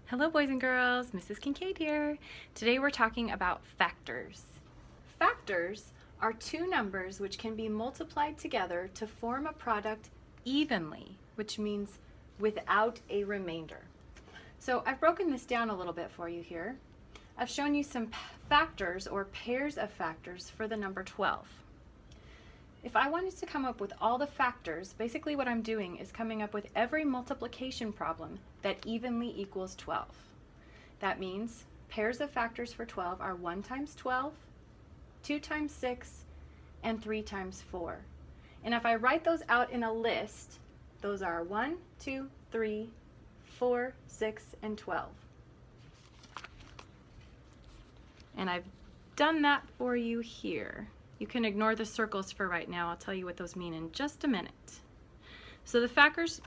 Hello boys and girls, Mrs. Kincaid here. Today we're talking about factors. Factors are two numbers which can be multiplied together to form a product evenly, which means without a remainder. So I've broken this down a little bit for you here. I've shown you some factors or pairs of factors for the number 12. If I wanted to come up with all the factors, basically what I'm doing is coming up with every multiplication problem that evenly equals 12. That means pairs of factors for 12 are 1 times 12, 2 times 6, and 3 times 4. And if I write those out in a list, those are 1, 2, 3, 4, 6, and 12. And I've done that for you here. You can ignore the circles for right now. I'll tell you what those mean in just a minute. So the factors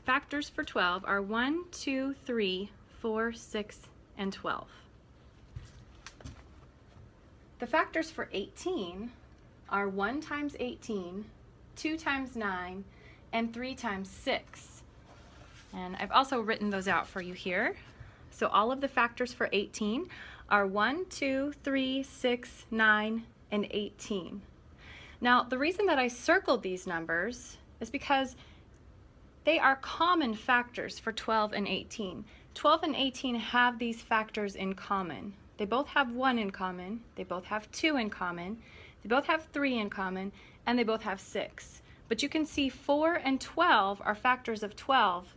for 12 are 1, 2, 3, 4, 6, and 12. The factors for 18 are 1 times 18, 2 times 9, and 3 times 6. And I've also written those out for you here. So all of the factors for 18 are 1, 2, 3, 6, 9, and 18. Now, the reason that I circled these numbers is because they are common factors for 12 and 18. 12 and 18 have these factors in common. They both have 1 in common, they both have 2 in common, they both have 3 in common, and they both have 6. But you can see 4 and 12 are factors of 12,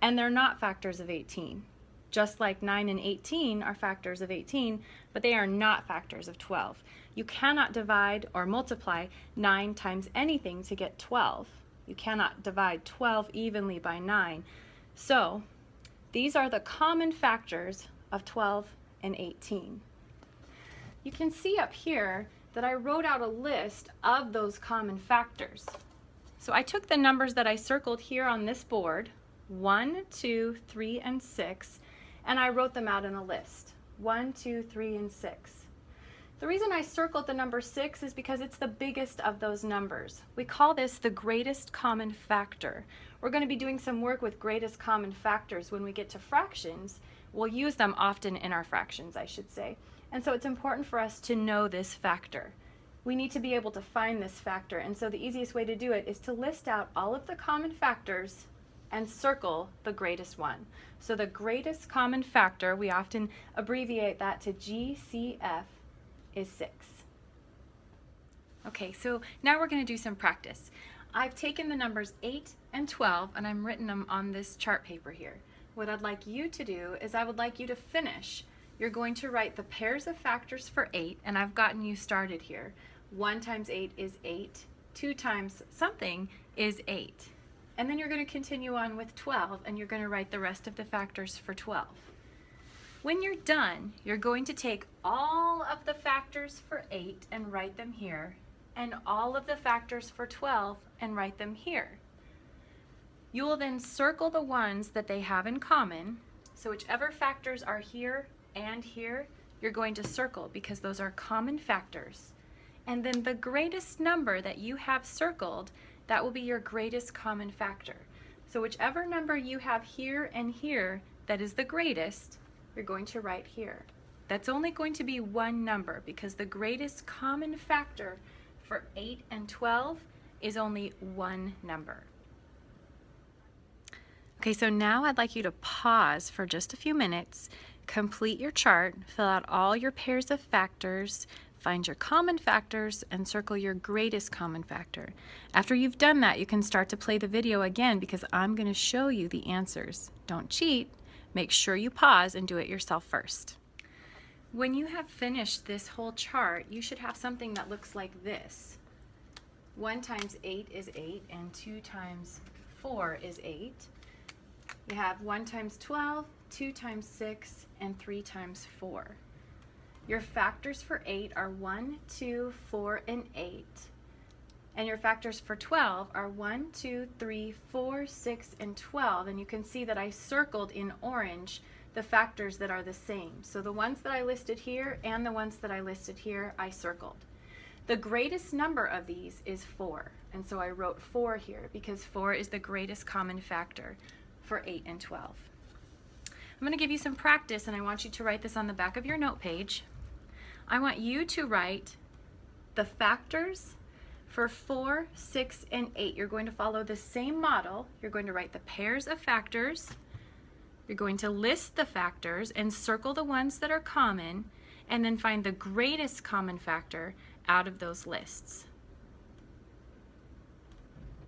and they're not factors of 18. Just like 9 and 18 are factors of 18, but they are not factors of 12. You cannot divide or multiply 9 times anything to get 12. You cannot divide 12 evenly by 9. So these are the common factors of 12 and 18. You can see up here that I wrote out a list of those common factors. So I took the numbers that I circled here on this board, 1, 2, 3, and 6, and I wrote them out in a list, 1, 2, 3, and 6. The reason I circled the number 6 is because it's the biggest of those numbers. We call this the greatest common factor. We're going to be doing some work with greatest common factors when we get to fractions. We'll use them often in our fractions, I should say. And so it's important for us to know this factor. We need to be able to find this factor, and so the easiest way to do it is to list out all of the common factors and circle the greatest one. So the greatest common factor, we often abbreviate that to GCF, is 6. Okay, so now we're going to do some practice. I've taken the numbers 8 and 12 and I'm written them on this chart paper here. What I'd like you to do is I would like you to finish. You're going to write the pairs of factors for 8, and I've gotten you started here. 1 times 8 is 8, 2 times something is 8. And then you're going to continue on with 12, and you're going to write the rest of the factors for 12. When you're done, you're going to take all of the factors for 8 and write them here, and all of the factors for 12 and write them here. You will then circle the ones that they have in common, so whichever factors are here and here, you're going to circle because those are common factors. And then the greatest number that you have circled, that will be your greatest common factor. So whichever number you have here and here that is the greatest, you're going to write here. That's only going to be one number because the greatest common factor for 8 and 12 is only one number. Okay, so now I'd like you to pause for just a few minutes, complete your chart, fill out all your pairs of factors, find your common factors, and circle your greatest common factor. After you've done that, you can start to play the video again because I'm going to show you the answers. Don't cheat. Make sure you pause and do it yourself first. When you have finished this whole chart, you should have something that looks like this. 1 times 8 is 8, and 2 times 4 is 8. You have 1 times 12, 2 times 6, and 3 times 4. Your factors for 8 are 1, 2, 4, and 8. And your factors for 12 are 1, 2, 3, 4, 6, and 12. And you can see that I circled in orange the factors that are the same. So the ones that I listed here and the ones that I listed here, I circled. The greatest number of these is 4. And so I wrote 4 here because 4 is the greatest common factor for 8 and 12. I'm going to give you some practice, and I want you to write this on the back of your note page. I want you to write the factors for 4, 6, and 8. You're going to follow the same model. You're going to write the pairs of factors. You're going to list the factors and circle the ones that are common, and then find the greatest common factor out of those lists.